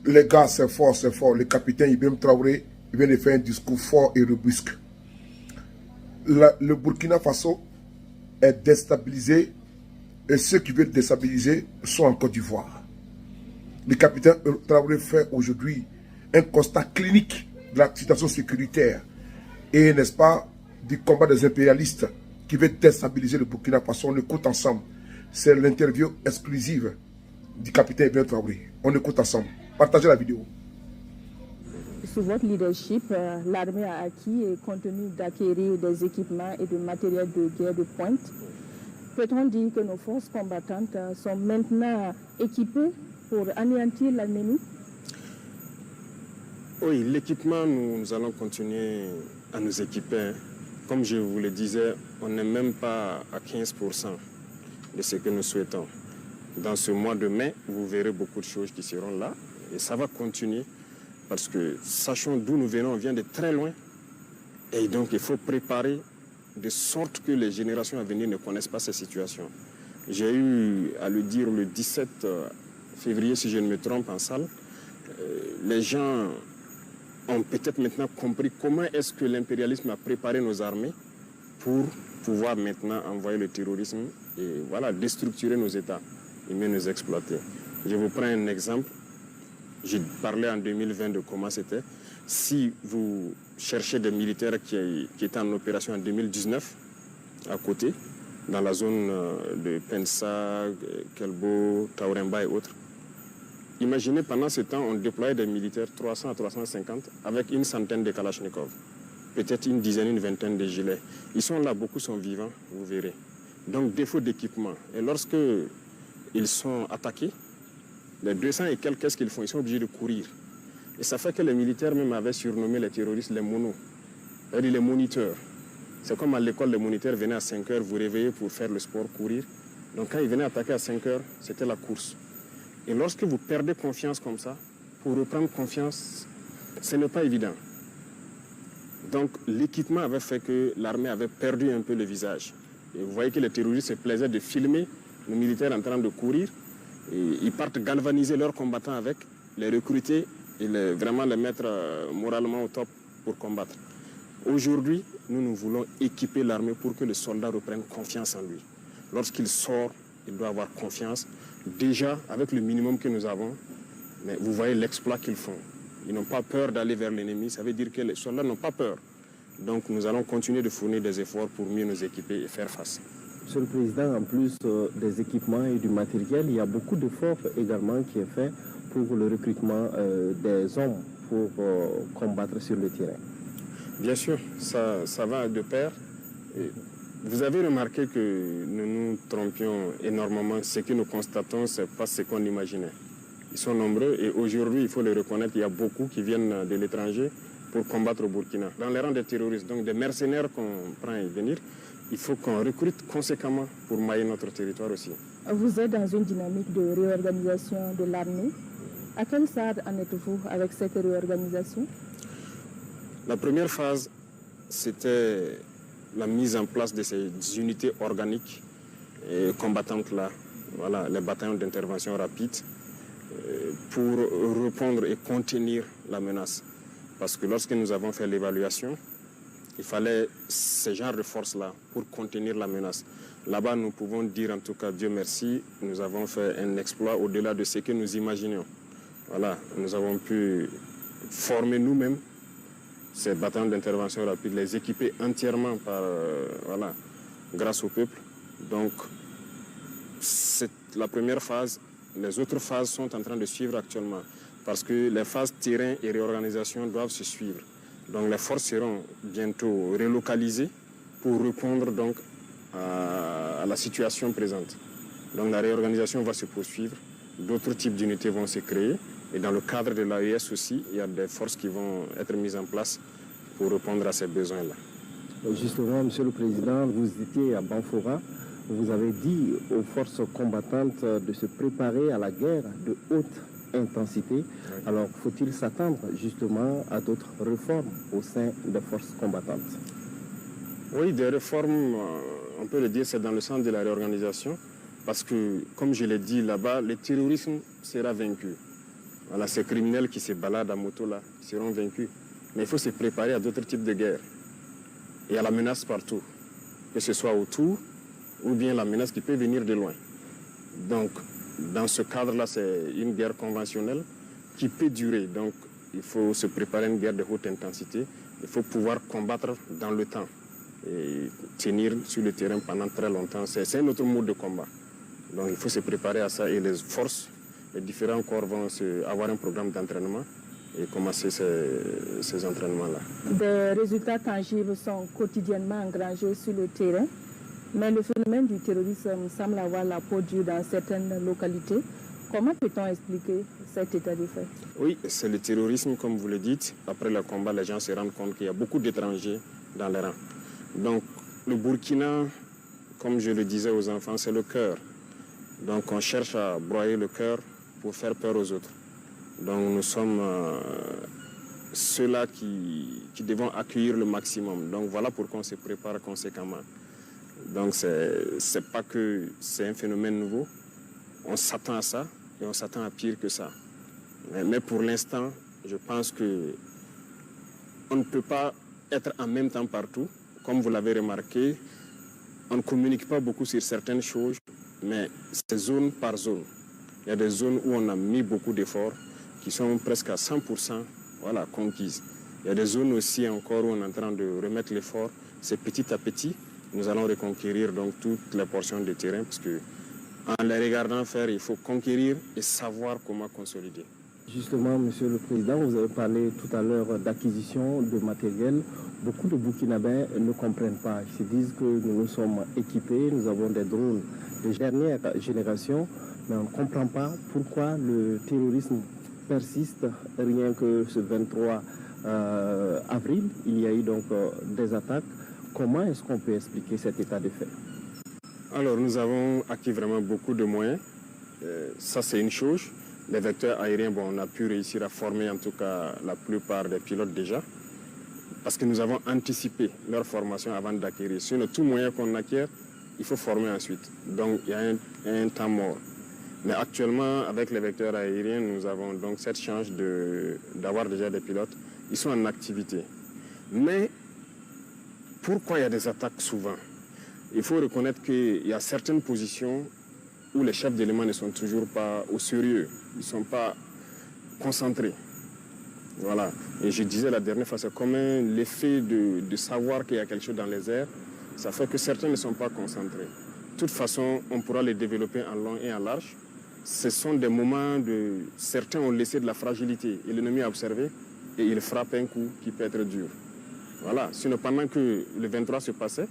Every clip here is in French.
Les gars, c'est fort, c'est fort. Le capitaine Ibrahim Traoré, il vient de faire un discours fort et robuste. Le Burkina Faso est déstabilisé et ceux qui veulent déstabiliser sont en Côte d'Ivoire. Le capitaine Traoré fait aujourd'hui un constat clinique de la situation sécuritaire et, n'est-ce pas, du combat des impérialistes qui veulent déstabiliser le Burkina Faso. On écoute ensemble. C'est l'interview exclusive du capitaine Ibrahim Traoré. On écoute ensemble. Partagez la vidéo. Sous votre leadership, l'armée a acquis et continue d'acquérir des équipements et de matériel de guerre de pointe. Peut-on dire que nos forces combattantes sont maintenant équipées pour anéantir l'ennemi? Oui, l'équipement, nous allons continuer à nous équiper. Comme je vous le disais, on n'est même pas à 15% de ce que nous souhaitons. Dans ce mois de mai, vous verrez beaucoup de choses qui seront là et ça va continuer parce que sachons d'où nous venons, on vient de très loin et donc il faut préparer de sorte que les générations à venir ne connaissent pas ces situations. J'ai eu à le dire le 17 février, si je ne me trompe, en salle. Les gens ont peut-être maintenant compris comment est-ce que l'impérialisme a préparé nos armées pour pouvoir maintenant envoyer le terrorisme et voilà, déstructurer nos États et mieux nous exploiter. Je vous prends un exemple. J'ai parlé en 2020 de comment c'était. Si vous cherchez des militaires qui étaient en opération en 2019, à côté, dans la zone de Pensa, Kelbo, Tauremba et autres, imaginez pendant ce temps, on déployait des militaires 300 à 350 avec une centaine de Kalachnikov, peut-être une dizaine, une vingtaine de gilets. Ils sont là, beaucoup sont vivants, vous verrez. Donc défaut d'équipement. Et lorsque ils sont attaqués, les 200 et quelques, qu'est-ce qu'ils font? Ils sont obligés de courir. Et ça fait que les militaires même avaient surnommé les terroristes les monos, c'est-à-dire les moniteurs. C'est comme à l'école, les moniteurs venaient à 5 heures, vous réveillez pour faire le sport, courir. Donc quand ils venaient attaquer à 5 heures, c'était la course. Et lorsque vous perdez confiance comme ça, pour reprendre confiance, ce n'est pas évident. Donc l'équipement avait fait que l'armée avait perdu un peu le visage. Et vous voyez que les terroristes se plaisaient de filmer les militaires en train de courir. Et ils partent galvaniser leurs combattants avec, les recruter et vraiment les mettre moralement au top pour combattre. Aujourd'hui, nous voulons équiper l'armée pour que le soldat reprenne confiance en lui. Lorsqu'il sort, il doit avoir confiance. Déjà, avec le minimum que nous avons, mais vous voyez l'exploit qu'ils font. Ils n'ont pas peur d'aller vers l'ennemi, ça veut dire que les soldats n'ont pas peur. Donc nous allons continuer de fournir des efforts pour mieux nous équiper et faire face. Monsieur le Président, en plus des équipements et du matériel, il y a beaucoup d'efforts également qui est fait pour le recrutement des hommes pour combattre sur le terrain. Bien sûr, ça va de pair. Vous avez remarqué que nous nous trompions énormément. Ce que nous constatons, ce n'est pas ce qu'on imaginait. Ils sont nombreux et aujourd'hui, il faut le reconnaître, il y a beaucoup qui viennent de l'étranger pour combattre au Burkina. Dans les rangs des terroristes, donc des mercenaires qu'on prend et venir, il faut qu'on recrute conséquemment pour mailler notre territoire aussi. Vous êtes dans une dynamique de réorganisation de l'armée. À quel stade en êtes-vous avec cette réorganisation? La première phase, c'était la mise en place de ces unités organiques et combattantes-là, voilà, les bataillons d'intervention rapide, pour répondre et contenir la menace. Parce que lorsque nous avons fait l'évaluation, il fallait ce genre de force-là pour contenir la menace. Là-bas, nous pouvons dire, en tout cas, Dieu merci, nous avons fait un exploit au-delà de ce que nous imaginions. Voilà, nous avons pu former nous-mêmes ces bataillons d'intervention rapide, les équiper entièrement par, voilà, grâce au peuple. Donc, c'est la première phase. Les autres phases sont en train de suivre actuellement parce que les phases terrain et réorganisation doivent se suivre. Donc les forces seront bientôt relocalisées pour répondre donc à la situation présente. Donc la réorganisation va se poursuivre, d'autres types d'unités vont se créer et dans le cadre de l'AES aussi, il y a des forces qui vont être mises en place pour répondre à ces besoins-là. Justement, Monsieur le Président, vous étiez à Banfora, vous avez dit aux forces combattantes de se préparer à la guerre de haute intensité. Oui. Alors, faut-il s'attendre justement à d'autres réformes au sein des forces combattantes? Oui, des réformes, on peut le dire, c'est dans le sens de la réorganisation. Parce que, comme je l'ai dit là-bas, le terrorisme sera vaincu. Voilà, ces criminels qui se baladent à moto là seront vaincus. Mais il faut se préparer à d'autres types de guerres. Il y a la menace partout, que ce soit autour ou bien la menace qui peut venir de loin. Donc, dans ce cadre-là, c'est une guerre conventionnelle qui peut durer. Donc, il faut se préparer à une guerre de haute intensité. Il faut pouvoir combattre dans le temps et tenir sur le terrain pendant très longtemps. C'est un autre mode de combat. Donc, il faut se préparer à ça et les forces, les différents corps vont avoir un programme d'entraînement et commencer ces entraînements-là. Des résultats tangibles sont quotidiennement engrangés sur le terrain, mais le phénomène du terrorisme semble avoir la peau dure dans certaines localités. Comment peut-on expliquer cet état de fait? Oui, c'est le terrorisme, comme vous le dites. Après le combat, les gens se rendent compte qu'il y a beaucoup d'étrangers dans les rangs. Donc, le Burkina, comme je le disais aux enfants, c'est le cœur. Donc, on cherche à broyer le cœur pour faire peur aux autres. Donc, nous sommes ceux-là qui devons accueillir le maximum. Donc, voilà pourquoi on se prépare conséquemment. Donc, c'est pas que c'est un phénomène nouveau. On s'attend à ça et on s'attend à pire que ça. Mais pour l'instant, je pense que on ne peut pas être en même temps partout. Comme vous l'avez remarqué, on ne communique pas beaucoup sur certaines choses, mais c'est zone par zone. Il y a des zones où on a mis beaucoup d'efforts qui sont presque à 100% conquises. Il y a des zones aussi encore où on est en train de remettre l'effort. C'est petit à petit. Nous allons reconquérir donc toutes les portions de terrain parce que en les regardant faire, il faut conquérir et savoir comment consolider. Justement, Monsieur le Président, vous avez parlé tout à l'heure d'acquisition de matériel. Beaucoup de Burkinabés ne comprennent pas. Ils se disent que nous sommes équipés, nous avons des drones de dernière génération, mais on ne comprend pas pourquoi le terrorisme persiste. Rien que ce 23 avril, il y a eu donc des attaques. Comment est-ce qu'on peut expliquer cet état de fait? Alors, nous avons acquis vraiment beaucoup de moyens. Ça, c'est une chose. Les vecteurs aériens, on a pu réussir à former en tout cas la plupart des pilotes déjà, parce que nous avons anticipé leur formation avant d'acquérir. Sinon, tout moyen qu'on acquiert, il faut former ensuite. Donc, il y a un temps mort. Mais actuellement, avec les vecteurs aériens, nous avons donc cette chance d'avoir déjà des pilotes. Ils sont en activité. Mais pourquoi il y a des attaques souvent? Il faut reconnaître qu'il y a certaines positions où les chefs d'éléments ne sont toujours pas au sérieux. Ils ne sont pas concentrés. Voilà. Et je disais la dernière fois, c'est comme l'effet de savoir qu'il y a quelque chose dans les airs. Ça fait que certains ne sont pas concentrés. De toute façon, on pourra les développer en long et en large. Ce sont des moments de... Certains ont laissé de la fragilité et l'ennemi a observé et il frappe un coup qui peut être dur. Voilà. Sinon, pendant que le 23 se passait,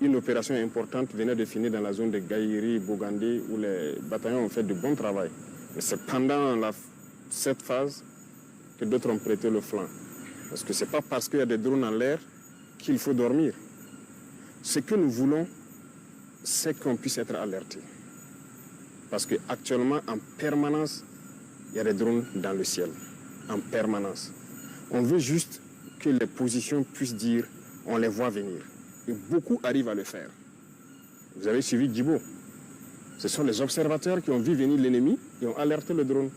une opération importante venait de finir dans la zone de Gaïri, Bogandé, où les bataillons ont fait de bon travail. Mais c'est pendant cette phase que d'autres ont prêté le flanc. Parce que ce n'est pas parce qu'il y a des drones en l'air qu'il faut dormir. Ce que nous voulons, c'est qu'on puisse être alerté. Parce qu'actuellement, en permanence, il y a des drones dans le ciel. En permanence. On veut juste que les positions puissent dire, on les voit venir. Et beaucoup arrivent à le faire. Vous avez suivi Djibo. Ce sont les observateurs qui ont vu venir l'ennemi et ont alerté le drone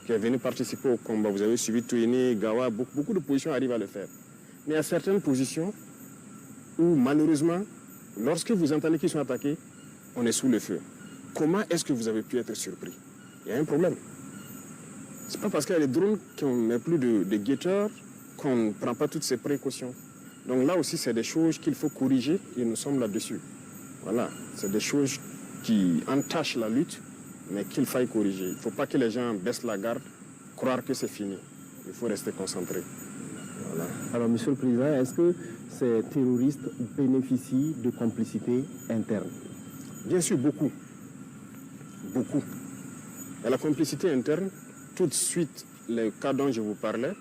qui est venu participer au combat. Vous avez suivi Touéné, Gawa, beaucoup de positions arrivent à le faire. Mais il y a certaines positions où malheureusement, lorsque vous entendez qu'ils sont attaqués, on est sous le feu. Comment est-ce que vous avez pu être surpris? Il y a un problème. Ce n'est pas parce qu'il y a des drones qu'on ne met plus de guetteurs qu'on ne prend pas toutes ces précautions. Donc là aussi, c'est des choses qu'il faut corriger et nous sommes là-dessus. Voilà, c'est des choses qui entachent la lutte, mais qu'il faille corriger. Il ne faut pas que les gens baissent la garde, croire que c'est fini. Il faut rester concentré. Voilà. Alors, Monsieur le Président, est-ce que ces terroristes bénéficient de complicité interne? Bien sûr, beaucoup. Beaucoup. Et la complicité interne, tout de suite, les cas dont je vous parlais,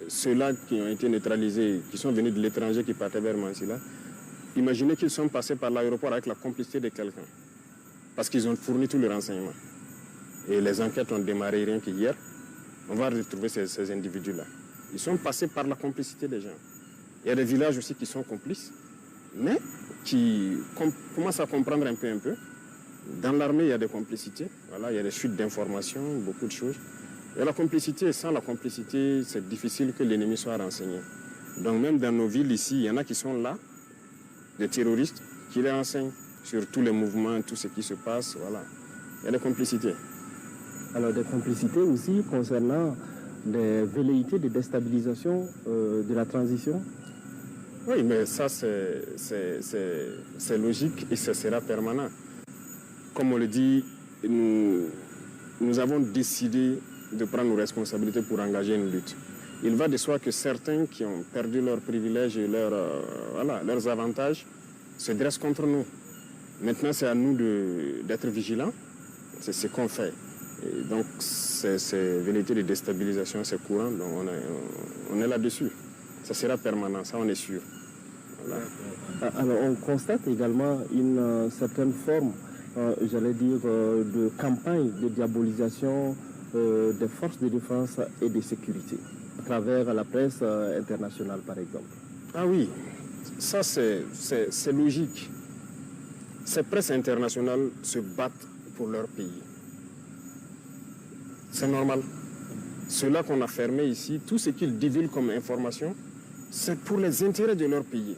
ceux-là qui ont été neutralisés, qui sont venus de l'étranger, qui partaient vers Mansilla, imaginez qu'ils sont passés par l'aéroport avec la complicité de quelqu'un. Parce qu'ils ont fourni tous les renseignements. Et les enquêtes ont démarré rien qu'hier. On va retrouver ces individus-là. Ils sont passés par la complicité des gens. Il y a des villages aussi qui sont complices, mais qui commencent à comprendre un peu. Dans l'armée, il y a des complicités. Voilà, il y a des fuites d'informations, beaucoup de choses. Et la complicité, sans la complicité, c'est difficile que l'ennemi soit renseigné. Donc même dans nos villes ici, il y en a qui sont là, des terroristes, qui les renseignent sur tous les mouvements, tout ce qui se passe, voilà. Il y a des complicités. Alors des complicités aussi concernant des velléités de déstabilisation de la transition? Oui, mais ça c'est logique et ça sera permanent. Comme on le dit, nous avons décidé de prendre nos responsabilités pour engager une lutte. Il va de soi que certains qui ont perdu leurs privilèges et leurs avantages se dressent contre nous. Maintenant, c'est à nous d'être vigilants. C'est ce qu'on fait. Et donc, ces velléités de déstabilisation, c'est courant. Donc, on est là-dessus. Ça sera permanent, ça, on est sûr. Voilà. Alors, on constate également une certaine forme, j'allais dire, de campagne de diabolisation des forces de défense et de sécurité, à travers la presse internationale, par exemple. Ah oui, ça, c'est logique. Ces presses internationales se battent pour leur pays. C'est normal. Ceux-là qu'on a fermés ici, tout ce qu'ils divulguent comme information, c'est pour les intérêts de leur pays.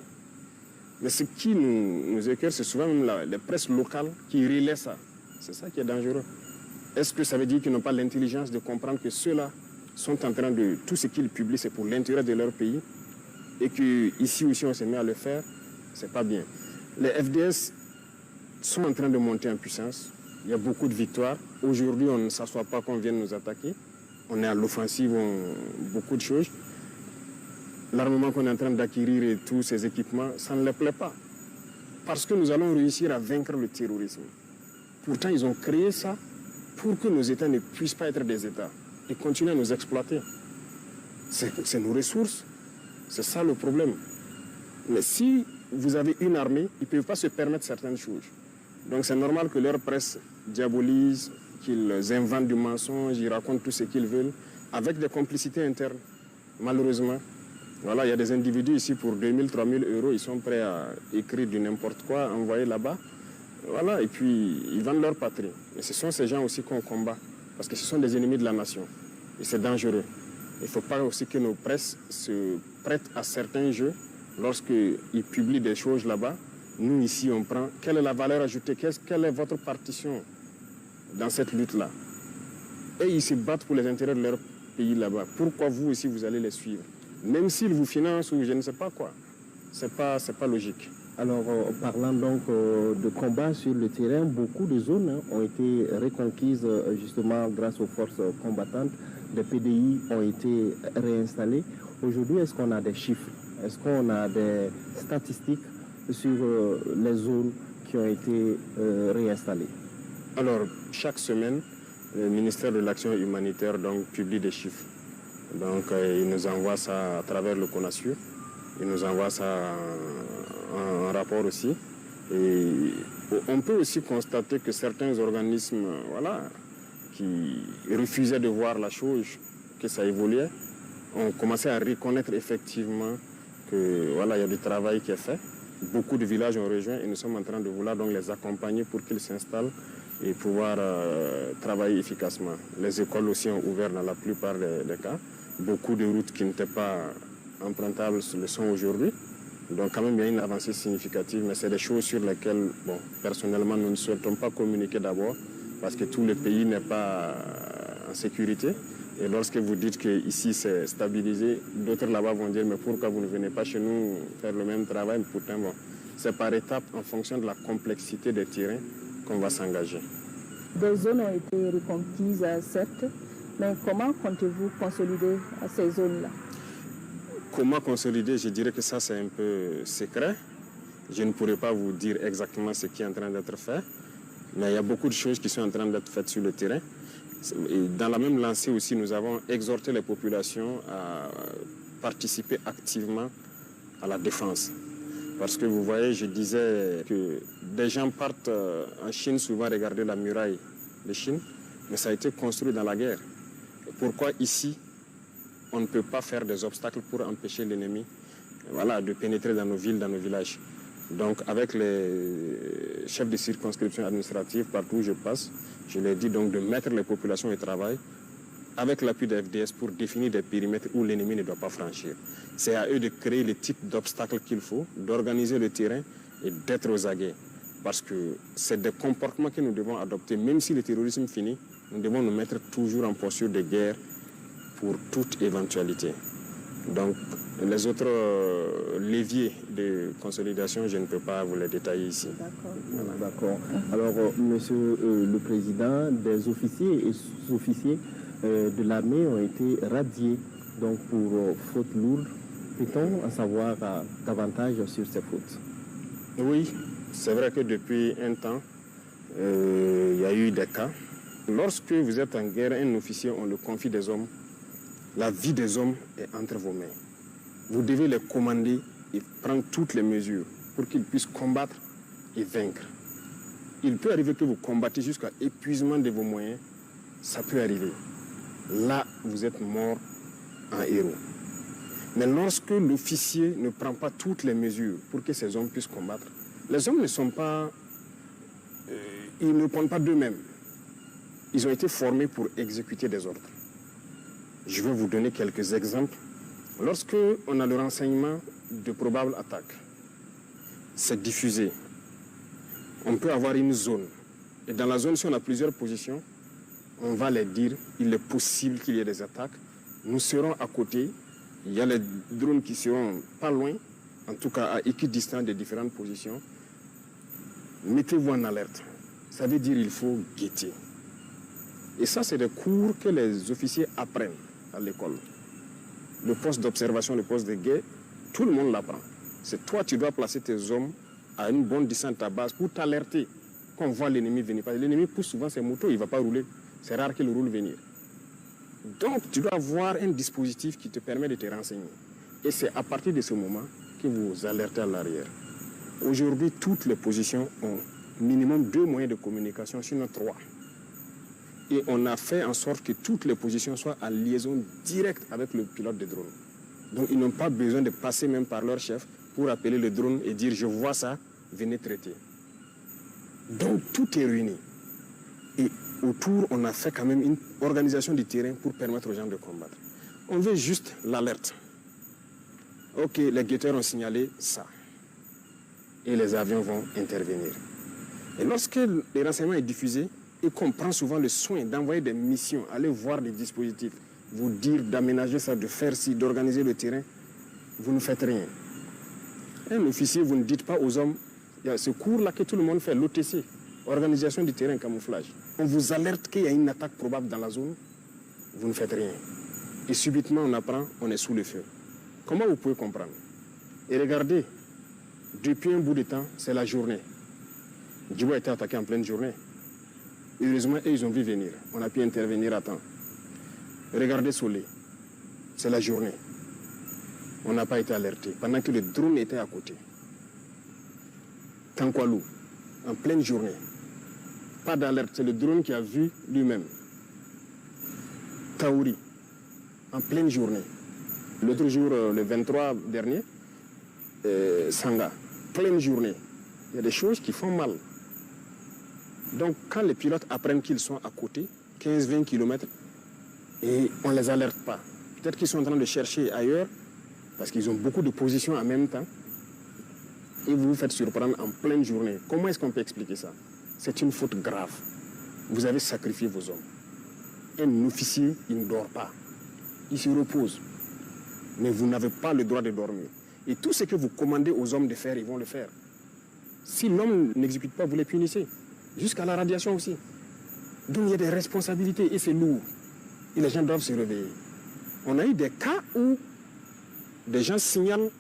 Mais ce qui nous écœure, c'est souvent même les presses locales qui relaient ça. C'est ça qui est dangereux. Est-ce que ça veut dire qu'ils n'ont pas l'intelligence de comprendre que ceux-là sont en train de... Tout ce qu'ils publient, c'est pour l'intérêt de leur pays et qu'ici aussi on se met à le faire, c'est pas bien. Les FDS sont en train de monter en puissance. Il y a beaucoup de victoires. Aujourd'hui, on ne s'assoit pas qu'on vienne nous attaquer. On est à l'offensive, beaucoup de choses. L'armement qu'on est en train d'acquérir et tous ces équipements, ça ne leur plaît pas. Parce que nous allons réussir à vaincre le terrorisme. Pourtant, ils ont créé ça pour que nos États ne puissent pas être des États et continuer à nous exploiter. C'est nos ressources. C'est ça le problème. Mais si vous avez une armée, ils ne peuvent pas se permettre certaines choses. Donc c'est normal que leur presse diabolise, qu'ils inventent du mensonge, ils racontent tout ce qu'ils veulent, avec des complicités internes, malheureusement. Voilà, il y a des individus ici pour 2 000, 3 000 euros, ils sont prêts à écrire du n'importe quoi, envoyer là-bas. Voilà, et puis ils vendent leur patrie. Et ce sont ces gens aussi qu'on combat, parce que ce sont des ennemis de la nation. Et c'est dangereux. Il ne faut pas aussi que nos presses se prêtent à certains jeux lorsqu'ils publient des choses là-bas. Nous, ici, on prend. Quelle est la valeur ajoutée? Quelle est votre partition dans cette lutte-là? Et ils se battent pour les intérêts de leur pays là-bas. Pourquoi vous aussi, vous allez les suivre? Même s'ils vous financent ou je ne sais pas quoi. C'est pas logique. Alors, parlant donc de combat sur le terrain, beaucoup de zones ont été reconquises justement grâce aux forces combattantes. Des PDI ont été réinstallés. Aujourd'hui, est-ce qu'on a des chiffres? Est-ce qu'on a des statistiques sur les zones qui ont été réinstallées? Alors, chaque semaine, le ministère de l'Action humanitaire donc, publie des chiffres. Donc, il nous envoie ça à travers le CONASUR. Il nous envoie ça en rapport aussi. Et on peut aussi constater que certains organismes qui refusaient de voir la chose, que ça évoluait, ont commencé à reconnaître effectivement que il y a du travail qui est fait. Beaucoup de villages ont rejoint et nous sommes en train de vouloir donc les accompagner pour qu'ils s'installent et pouvoir travailler efficacement. Les écoles aussi ont ouvert dans la plupart des cas. Beaucoup de routes qui n'étaient pas empruntables le sont aujourd'hui. Donc quand même il y a une avancée significative, mais c'est des choses sur lesquelles, personnellement, nous ne souhaitons pas communiquer d'abord parce que tout le pays n'est pas en sécurité. Et lorsque vous dites qu'ici c'est stabilisé, d'autres là-bas vont dire mais pourquoi vous ne venez pas chez nous faire le même travail? Pourtant, c'est par étapes en fonction de la complexité des terrains qu'on va s'engager. Des zones ont été reconquises, certes, mais comment comptez-vous consolider ces zones-là? Comment consolider? Je dirais que ça c'est un peu secret. Je ne pourrais pas vous dire exactement ce qui est en train d'être fait, mais il y a beaucoup de choses qui sont en train d'être faites sur le terrain. Et dans la même lancée aussi, nous avons exhorté les populations à participer activement à la défense. Parce que vous voyez, je disais que des gens partent en Chine souvent regarder la muraille de Chine, mais ça a été construit dans la guerre. Et pourquoi ici, on ne peut pas faire des obstacles pour empêcher l'ennemi de pénétrer dans nos villes, dans nos villages? Donc avec les chefs de circonscription administrative, partout où je passe, je leur dis donc de mettre les populations au travail avec l'appui de FDS pour définir des périmètres où l'ennemi ne doit pas franchir. C'est à eux de créer les types d'obstacles qu'il faut, d'organiser le terrain et d'être aux aguets. Parce que c'est des comportements que nous devons adopter. Même si le terrorisme finit, nous devons nous mettre toujours en posture de guerre pour toute éventualité. Donc, les autres leviers de consolidation, je ne peux pas vous les détailler ici. D'accord. Voilà, d'accord. Alors, monsieur le président, des officiers et sous-officiers de l'armée ont été radiés donc pour fautes lourdes. Peut-on en savoir davantage sur ces fautes? Oui, c'est vrai que depuis un temps, il y a eu des cas. Lorsque vous êtes en guerre, un officier, on le confie des hommes. La vie des hommes est entre vos mains. Vous devez les commander et prendre toutes les mesures pour qu'ils puissent combattre et vaincre. Il peut arriver que vous combattez jusqu'à épuisement de vos moyens. Ça peut arriver. Là, vous êtes mort en héros. Mais lorsque l'officier ne prend pas toutes les mesures pour que ces hommes puissent combattre, les hommes ne sont pas... ils ne répondent pas d'eux-mêmes. Ils ont été formés pour exécuter des ordres. Je vais vous donner quelques exemples. Lorsque on a le renseignement de probables attaques, c'est diffusé. On peut avoir une zone. Et dans la zone, si on a plusieurs positions, on va les dire, il est possible qu'il y ait des attaques. Nous serons à côté. Il y a les drones qui seront pas loin, en tout cas à équidistance des différentes positions. Mettez-vous en alerte. Ça veut dire qu'il faut guetter. Et ça, c'est des cours que les officiers apprennent à l'école. Le poste d'observation, le poste de guet, tout le monde l'apprend. C'est toi, tu dois placer tes hommes à une bonne distance de ta base pour t'alerter quand on voit l'ennemi venir. Parce que l'ennemi pousse souvent ses motos, il ne va pas rouler. C'est rare qu'il roule venir. Donc, tu dois avoir un dispositif qui te permet de te renseigner. Et c'est à partir de ce moment que vous alertez à l'arrière. Aujourd'hui, toutes les positions ont minimum 2 moyens de communication, sinon 3. Et on a fait en sorte que toutes les positions soient en liaison directe avec le pilote de drone. Donc ils n'ont pas besoin de passer même par leur chef pour appeler le drone et dire « je vois ça, venez traiter ». Donc tout est réuni. Et autour, on a fait quand même une organisation du terrain pour permettre aux gens de combattre. On veut juste l'alerte. Ok, les guetteurs ont signalé ça. Et les avions vont intervenir. Et lorsque le renseignement est diffusé, et qu'on prend souvent le soin d'envoyer des missions, aller voir des dispositifs, vous dire d'aménager ça, de faire ci, d'organiser le terrain, vous ne faites rien. Un officier, vous ne dites pas aux hommes, il y a ce cours-là que tout le monde fait, l'OTC, organisation du terrain camouflage. On vous alerte qu'il y a une attaque probable dans la zone, vous ne faites rien. Et subitement, on apprend, on est sous le feu. Comment vous pouvez comprendre? Et regardez, depuis un bout de temps, c'est la journée. Djibo a été attaqué en pleine journée. Heureusement, ils ont vu venir. On a pu intervenir à temps. Regardez Solé. C'est la journée. On n'a pas été alerté. Pendant que le drone était à côté. Tankwalou, en pleine journée. Pas d'alerte. C'est le drone qui a vu lui-même. Taouri, en pleine journée. L'autre jour, le 23 dernier, Sanga, pleine journée. Il y a des choses qui font mal. Donc, quand les pilotes apprennent qu'ils sont à côté, 15-20 km, et on ne les alerte pas. Peut-être qu'ils sont en train de chercher ailleurs, parce qu'ils ont beaucoup de positions en même temps, et vous vous faites surprendre en pleine journée. Comment est-ce qu'on peut expliquer ça? C'est une faute grave. Vous avez sacrifié vos hommes. Un officier, il ne dort pas. Il se repose. Mais vous n'avez pas le droit de dormir. Et tout ce que vous commandez aux hommes de faire, ils vont le faire. Si l'homme n'exécute pas, vous les punissez. Jusqu'à la radiation aussi. Donc il y a des responsabilités et c'est lourd. Et les gens doivent se réveiller. On a eu des cas où des gens signalent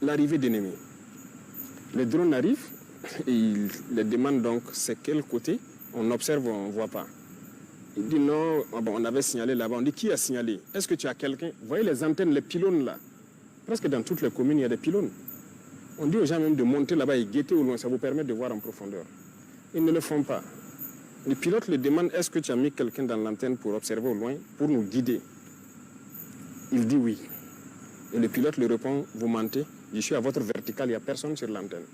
l'arrivée d'ennemis. Les drones arrivent et ils les demandent donc c'est quel côté. On observe, on ne voit pas. Il dit non, on avait signalé là-bas. On dit qui a signalé? Est-ce que tu as quelqu'un? Vous voyez les antennes, les pylônes là? Presque dans toutes les communes, il y a des pylônes. On dit aux gens même de monter là-bas et guetter au loin, ça vous permet de voir en profondeur. Ils ne le font pas. Les pilotes le demandent, est-ce que tu as mis quelqu'un dans l'antenne pour observer au loin, pour nous guider? Il dit oui. Et le pilote lui répond, vous mentez, je suis à votre verticale, il n'y a personne sur l'antenne.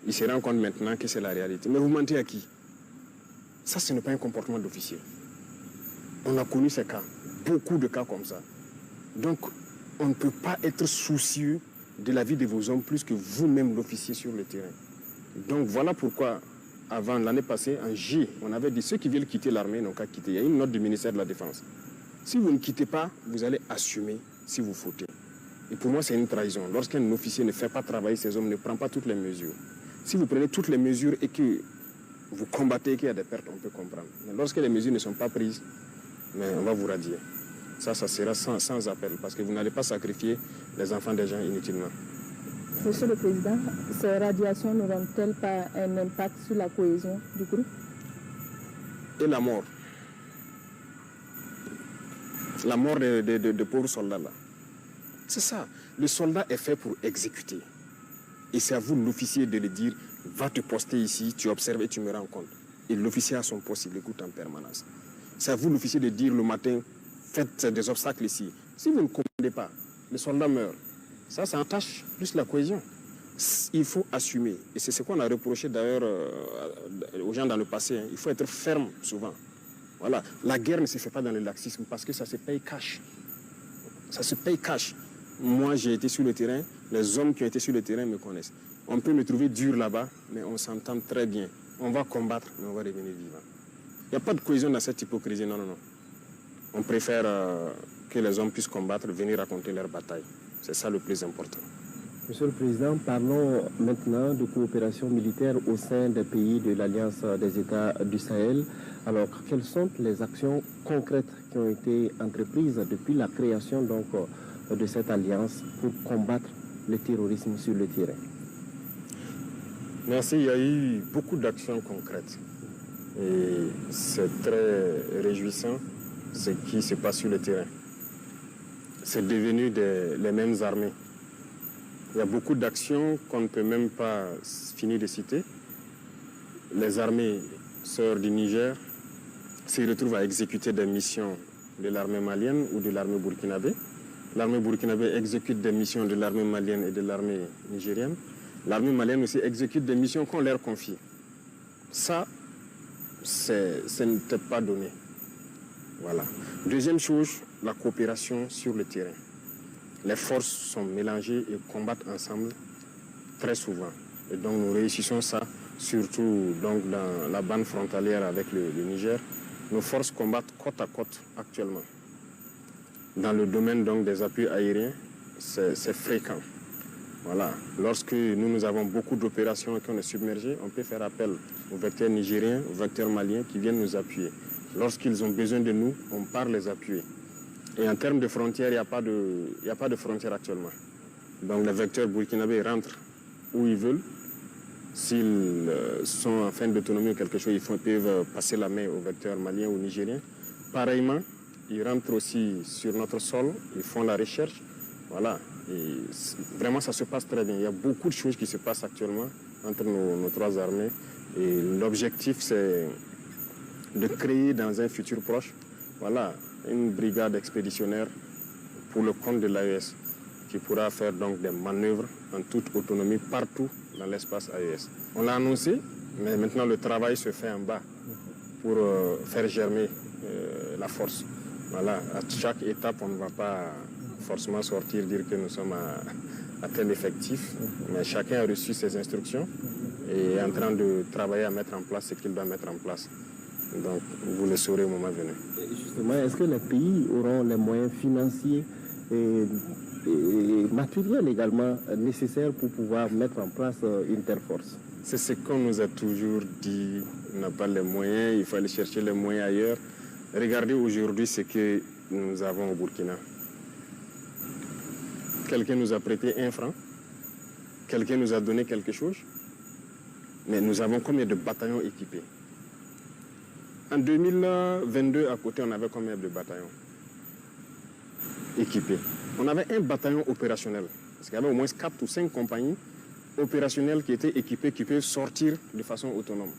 Il se rend compte maintenant que c'est la réalité. Mais vous mentez à qui? Ça, ce n'est pas un comportement d'officier. On a connu ces cas, beaucoup de cas comme ça. Donc, on ne peut pas être soucieux de la vie de vos hommes plus que vous-même l'officier sur le terrain. Donc, voilà pourquoi, avant l'année passée, en J, on avait dit ceux qui veulent quitter l'armée n'ont qu'à quitter. Il y a une note du ministère de la Défense. Si vous ne quittez pas, vous allez assumer si vous fautez. Et pour moi, c'est une trahison. Lorsqu'un officier ne fait pas travailler ses hommes, ne prend pas toutes les mesures. Si vous prenez toutes les mesures et que vous combattez et qu'il y a des pertes, on peut comprendre. Mais lorsque les mesures ne sont pas prises, mais on va vous radier. Ça sera sans appel, parce que vous n'allez pas sacrifier les enfants des gens inutilement. Monsieur le Président, ces radiations n'auront-elles pas un impact sur la cohésion du groupe? Et la mort. La mort de pauvres soldats là. C'est ça. Le soldat est fait pour exécuter. Et c'est à vous, l'officier, de le dire, va te poster ici, tu observes et tu me rends compte. Et l'officier a son poste, il écoute en permanence. C'est à vous, l'officier, de dire le matin, faites des obstacles ici. Si vous ne commandez pas, le soldat meurt. Ça entache plus la cohésion. Il faut assumer. Et c'est ce qu'on a reproché d'ailleurs aux gens dans le passé. Hein. Il faut être ferme souvent. Voilà. La guerre ne se fait pas dans le laxisme parce que ça se paye cash. Ça se paye cash. Moi, j'ai été sur le terrain. Les hommes qui ont été sur le terrain me connaissent. On peut me trouver dur là-bas, mais on s'entend très bien. On va combattre, mais on va revenir vivant. Il n'y a pas de cohésion dans cette hypocrisie. Non, non, non. On préfère que les hommes puissent combattre, venir raconter leur bataille. C'est ça le plus important. Monsieur le Président, parlons maintenant de coopération militaire au sein des pays de l'Alliance des États du Sahel. Alors, quelles sont les actions concrètes qui ont été entreprises depuis la création donc, de cette alliance pour combattre le terrorisme sur le terrain? Merci, il y a eu beaucoup d'actions concrètes. Et c'est très réjouissant ce qui se passe sur le terrain. C'est devenu les mêmes armées. Il y a beaucoup d'actions qu'on ne peut même pas finir de citer. Les armées sœurs du Niger se retrouvent à exécuter des missions de l'armée malienne ou de l'armée burkinabé. L'armée burkinabé exécute des missions de l'armée malienne et de l'armée nigérienne. L'armée malienne aussi exécute des missions qu'on leur confie. Ça, ce n'était pas donné. Voilà. Deuxième chose, la coopération sur le terrain. Les forces sont mélangées et combattent ensemble très souvent. Et donc nous réussissons ça, surtout donc, dans la bande frontalière avec le Niger. Nos forces combattent côte à côte actuellement. Dans le domaine donc, des appuis aériens, c'est fréquent. Voilà. Lorsque nous avons beaucoup d'opérations et qu'on est submergé, on peut faire appel aux vecteurs nigériens, aux vecteurs maliens qui viennent nous appuyer. Lorsqu'ils ont besoin de nous, on part les appuyer. Et en termes de frontières, il n'y a pas de frontières actuellement. Donc les vecteurs burkinabés rentrent où ils veulent. S'ils sont en fin d'autonomie ou quelque chose, ils peuvent passer la main aux vecteurs maliens ou nigériens. Pareillement, ils rentrent aussi sur notre sol, ils font la recherche. Voilà. Et vraiment, ça se passe très bien. Il y a beaucoup de choses qui se passent actuellement entre nos trois armées. Et l'objectif, c'est de créer dans un futur proche, voilà, une brigade expéditionnaire pour le compte de l'AES qui pourra faire donc des manœuvres en toute autonomie partout dans l'espace AES. On l'a annoncé, mais maintenant le travail se fait en bas pour faire germer la force. Voilà, à chaque étape, on ne va pas forcément sortir, dire que nous sommes à tel effectif, mais chacun a reçu ses instructions et est en train de travailler à mettre en place ce qu'il doit mettre en place. Donc, vous le saurez au moment venu. Justement, est-ce que les pays auront les moyens financiers et matériels également nécessaires pour pouvoir mettre en place une telle force? C'est ce qu'on nous a toujours dit. On n'a pas les moyens, il faut aller chercher les moyens ailleurs. Regardez aujourd'hui ce que nous avons au Burkina. Quelqu'un nous a prêté 1 franc, quelqu'un nous a donné quelque chose, mais nous avons combien de bataillons équipés? En 2022, à côté, on avait combien de bataillons équipés? On avait un bataillon opérationnel, parce qu'il y avait au moins 4 ou 5 compagnies opérationnelles qui étaient équipées, qui peuvent sortir de façon autonome.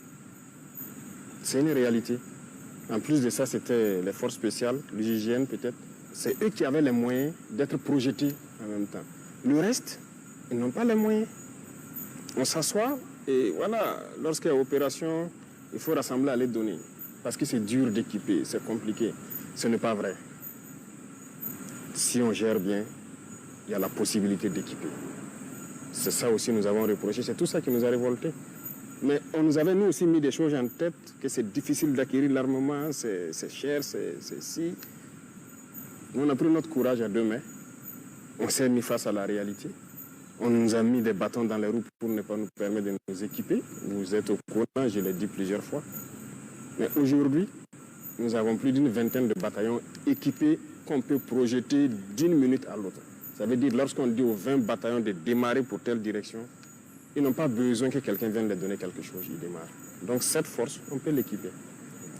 C'est une réalité. En plus de ça, c'était les forces spéciales, l'UGGN peut-être. C'est eux qui avaient les moyens d'être projetés en même temps. Le reste, ils n'ont pas les moyens. On s'assoit et voilà, lorsqu'il y a opération, il faut rassembler à les donner. Parce que c'est dur d'équiper, c'est compliqué. Ce n'est pas vrai. Si on gère bien, il y a la possibilité d'équiper. C'est ça aussi que nous avons reproché, c'est tout ça qui nous a révoltés. Mais on nous avait nous aussi mis des choses en tête, que c'est difficile d'acquérir l'armement, c'est cher, c'est si. On a pris notre courage à 2 mains, on s'est mis face à la réalité. On nous a mis des bâtons dans les roues pour ne pas nous permettre de nous équiper. Vous êtes au courant, je l'ai dit plusieurs fois. Mais aujourd'hui, nous avons plus d'une vingtaine de bataillons équipés qu'on peut projeter d'une minute à l'autre. Ça veut dire, lorsqu'on dit aux 20 bataillons de démarrer pour telle direction, ils n'ont pas besoin que quelqu'un vienne leur donner quelque chose, ils démarrent. Donc cette force, on peut l'équiper.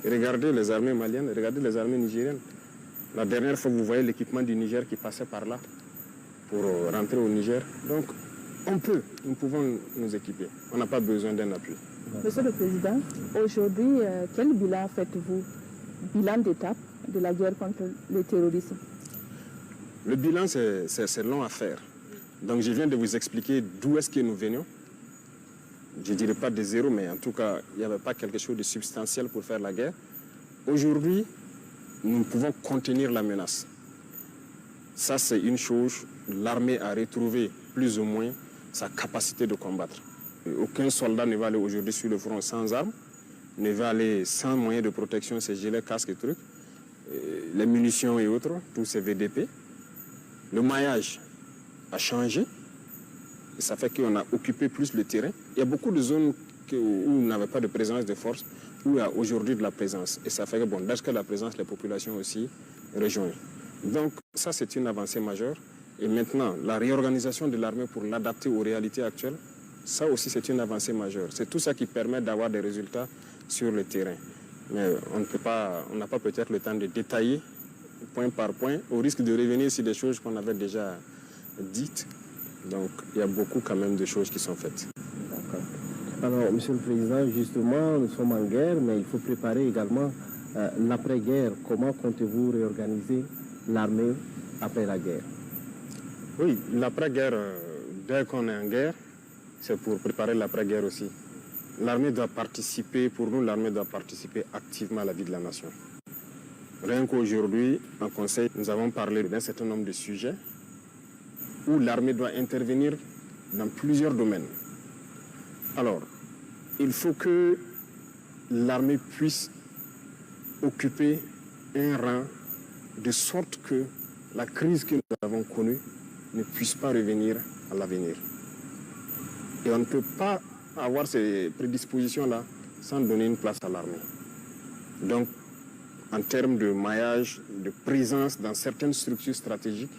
Regardez les armées maliennes, regardez les armées nigériennes. La dernière fois, vous voyez l'équipement du Niger qui passait par là pour rentrer au Niger. Donc nous pouvons nous équiper. On n'a pas besoin d'un appui. Monsieur le Président, aujourd'hui, quel bilan faites-vous? Bilan d'étape de la guerre contre le terrorisme? Le bilan, c'est long à faire. Donc je viens de vous expliquer d'où est-ce que nous venions. Je ne dirais pas de zéro, mais en tout cas, il n'y avait pas quelque chose de substantiel pour faire la guerre. Aujourd'hui, nous pouvons contenir la menace. Ça, c'est une chose. L'armée a retrouvé plus ou moins sa capacité de combattre. Aucun soldat ne va aller aujourd'hui sur le front sans armes, ne va aller sans moyens de protection, ses gilets, casques et trucs, les munitions et autres, tous ces VDP. Le maillage a changé, et ça fait qu'on a occupé plus le terrain. Il y a beaucoup de zones où on n'avait pas de présence de force, où il y a aujourd'hui de la présence. Et ça fait que, bon, dès que la présence, les populations aussi rejoignent. Donc ça, c'est une avancée majeure. Et maintenant, la réorganisation de l'armée pour l'adapter aux réalités actuelles, ça aussi, c'est une avancée majeure. C'est tout ça qui permet d'avoir des résultats sur le terrain. Mais on n'a pas peut-être le temps de détailler point par point, au risque de revenir sur des choses qu'on avait déjà dites. Donc, il y a beaucoup quand même de choses qui sont faites. D'accord. Alors, Monsieur le Président, justement, nous sommes en guerre, mais il faut préparer également l'après-guerre. Comment comptez-vous réorganiser l'armée après la guerre? Oui, l'après-guerre, dès qu'on est en guerre, c'est pour préparer l'après-guerre aussi. L'armée doit participer, pour nous, l'armée doit participer activement à la vie de la nation. Rien qu'aujourd'hui, en Conseil, nous avons parlé d'un certain nombre de sujets où l'armée doit intervenir dans plusieurs domaines. Alors, il faut que l'armée puisse occuper un rang de sorte que la crise que nous avons connue ne puisse pas revenir à l'avenir. Et on ne peut pas avoir ces prédispositions-là sans donner une place à l'armée. Donc, en termes de maillage, de présence dans certaines structures stratégiques,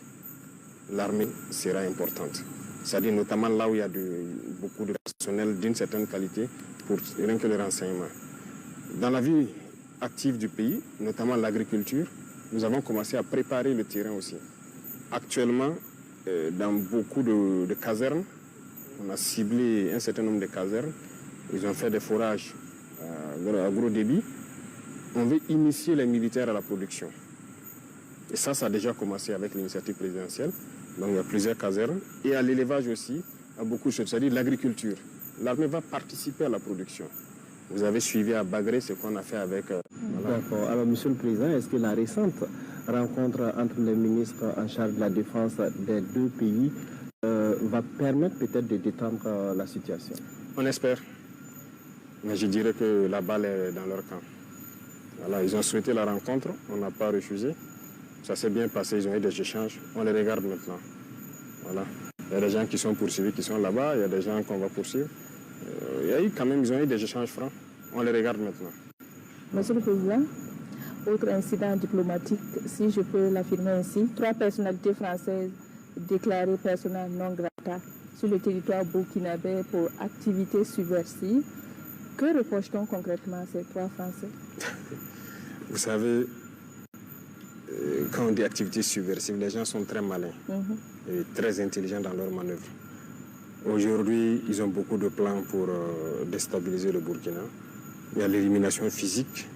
l'armée sera importante. C'est-à-dire notamment là où il y a beaucoup de personnel d'une certaine qualité pour rien que le renseignement. Dans la vie active du pays, notamment l'agriculture, nous avons commencé à préparer le terrain aussi. Actuellement, dans beaucoup de casernes, on a ciblé un certain nombre de casernes. Ils ont fait des forages à gros débit. On veut initier les militaires à la production. Et ça a déjà commencé avec l'initiative présidentielle. Donc il y a plusieurs casernes. Et à l'élevage aussi, à beaucoup de choses, c'est-à-dire l'agriculture. L'armée va participer à la production. Vous avez suivi à Bagré ce qu'on a fait avec... Voilà. D'accord. Alors, Monsieur le Président, est-ce que la récente rencontre entre les ministres en charge de la défense des deux pays va permettre peut-être de détendre la situation? On espère. Mais je dirais que la balle est dans leur camp. Voilà, ils ont souhaité la rencontre, on n'a pas refusé. Ça s'est bien passé, ils ont eu des échanges. On les regarde maintenant. Voilà. Il y a des gens qui sont poursuivis, qui sont là-bas. Il y a des gens qu'on va poursuivre. Il y a eu quand même, ils ont eu des échanges francs. On les regarde maintenant. Monsieur le Président, autre incident diplomatique, si je peux l'affirmer ainsi, 3 personnalités françaises déclarées persona non grata sur le territoire burkinabé pour activités subversives. Que reproche-t-on concrètement à ces 3 Français? Vous savez, quand on dit activités subversives, les gens sont très malins et très intelligents dans leurs manœuvres. Aujourd'hui, ils ont beaucoup de plans pour déstabiliser le Burkina. Il y a l'élimination physique,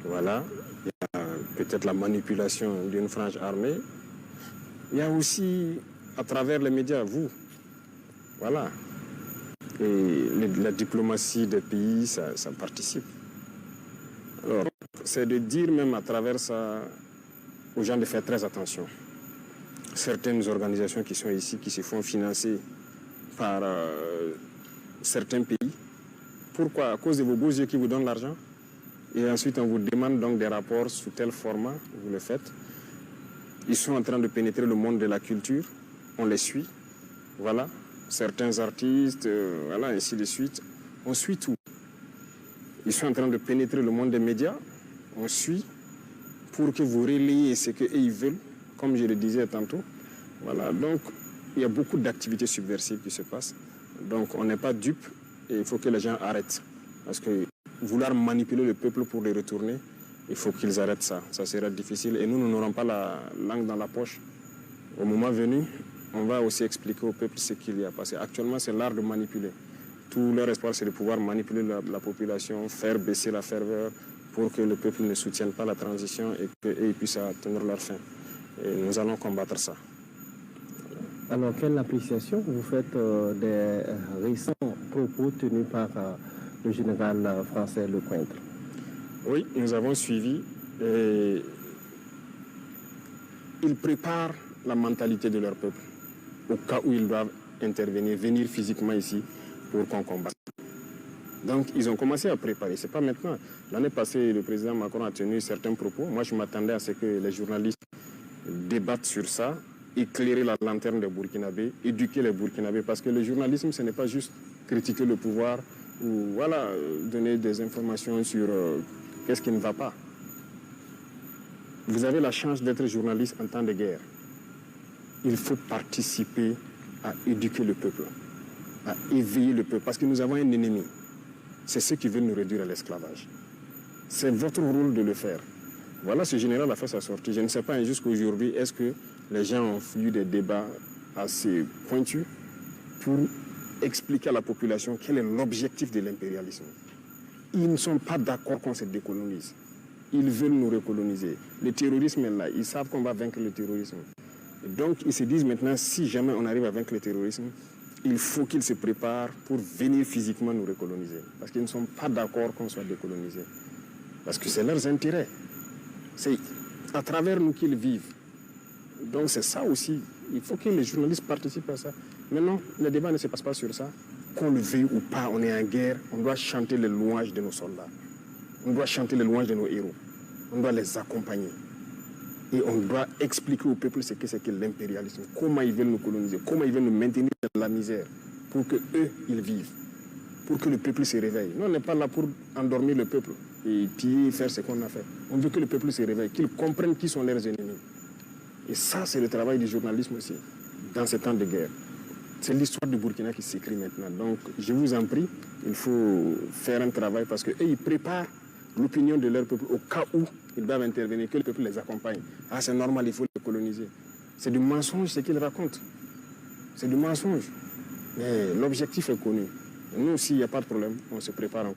voilà. Il y a peut-être la manipulation d'une frange armée. Il y a aussi, à travers les médias, vous, voilà. Et la diplomatie des pays, ça participe. Alors, c'est de dire même à travers ça aux gens de faire très attention. Certaines organisations qui sont ici, qui se font financer par certains pays. Pourquoi? À cause de vos beaux yeux qui vous donnent l'argent. Et ensuite, on vous demande donc des rapports sous tel format, vous le faites. Ils sont en train de pénétrer le monde de la culture, on les suit. Voilà, certains artistes, voilà, ainsi de suite. On suit tout. Ils sont en train de pénétrer le monde des médias, on suit pour que vous relayez ce qu'ils veulent, comme je le disais tantôt. Voilà, donc il y a beaucoup d'activités subversives qui se passent. Donc on n'est pas dupe et il faut que les gens arrêtent. Parce que vouloir manipuler le peuple pour les retourner, il faut qu'ils arrêtent ça. Ça sera difficile et nous n'aurons pas la langue dans la poche. Au moment venu, on va aussi expliquer au peuple ce qu'il y a. Parce qu'actuellement, c'est l'art de manipuler. Tout leur espoir, c'est de pouvoir manipuler la population, faire baisser la ferveur pour que le peuple ne soutienne pas la transition et qu'ils puissent atteindre leur fin. Et nous allons combattre ça. Alors, quelle appréciation vous faites des récents propos tenus par le général français Lecointre? Oui, nous avons suivi. Et ils préparent la mentalité de leur peuple au cas où ils doivent intervenir, venir physiquement ici pour qu'on combatte. Donc, ils ont commencé à préparer. Ce n'est pas maintenant. L'année passée, le président Macron a tenu certains propos. Moi, je m'attendais à ce que les journalistes débattent sur ça, éclairer la lanterne des Burkinabés, éduquer les Burkinabés. Parce que le journalisme, ce n'est pas juste critiquer le pouvoir ou voilà, donner des informations sur qu'est-ce qui ne va pas. Vous avez la chance d'être journaliste en temps de guerre. Il faut participer à éduquer le peuple, à éveiller le peuple, parce que nous avons un ennemi. C'est ceux qui veulent nous réduire à l'esclavage. C'est votre rôle de le faire. Voilà, ce général a fait sa sortie. Je ne sais pas jusqu'à aujourd'hui, est-ce que les gens ont eu des débats assez pointus pour expliquer à la population quel est l'objectif de l'impérialisme. Ils ne sont pas d'accord qu'on se décolonise. Ils veulent nous recoloniser. Le terrorisme est là. Ils savent qu'on va vaincre le terrorisme. Donc, ils se disent maintenant, si jamais on arrive à vaincre le terrorisme, il faut qu'ils se préparent pour venir physiquement nous recoloniser. Parce qu'ils ne sont pas d'accord qu'on soit décolonisé. Parce que c'est leurs intérêts. C'est à travers nous qu'ils vivent. Donc, c'est ça aussi. Il faut que les journalistes participent à ça. Maintenant, le débat ne se passe pas sur ça. Qu'on le veuille ou pas, on est en guerre. On doit chanter les louanges de nos soldats. On doit chanter les louanges de nos héros. On doit les accompagner. Et on doit expliquer au peuple ce que c'est que l'impérialisme, comment ils veulent nous coloniser, comment ils veulent nous maintenir dans la misère, pour qu'eux, ils vivent, pour que le peuple se réveille. Nous, on n'est pas là pour endormir le peuple et piller, faire ce qu'on a fait. On veut que le peuple se réveille, qu'ils comprennent qui sont leurs ennemis. Et ça, c'est le travail du journalisme aussi, dans ces temps de guerre. C'est l'histoire du Burkina qui s'écrit maintenant. Donc, je vous en prie, il faut faire un travail parce qu'eux, ils préparent l'opinion de leur peuple au cas où ils doivent intervenir, que le peuple les accompagne. Ah, c'est normal, il faut les coloniser. C'est du mensonge ce qu'ils racontent. C'est du mensonge. Mais l'objectif est connu. Nous aussi, il n'y a pas de problème, on se prépare encore.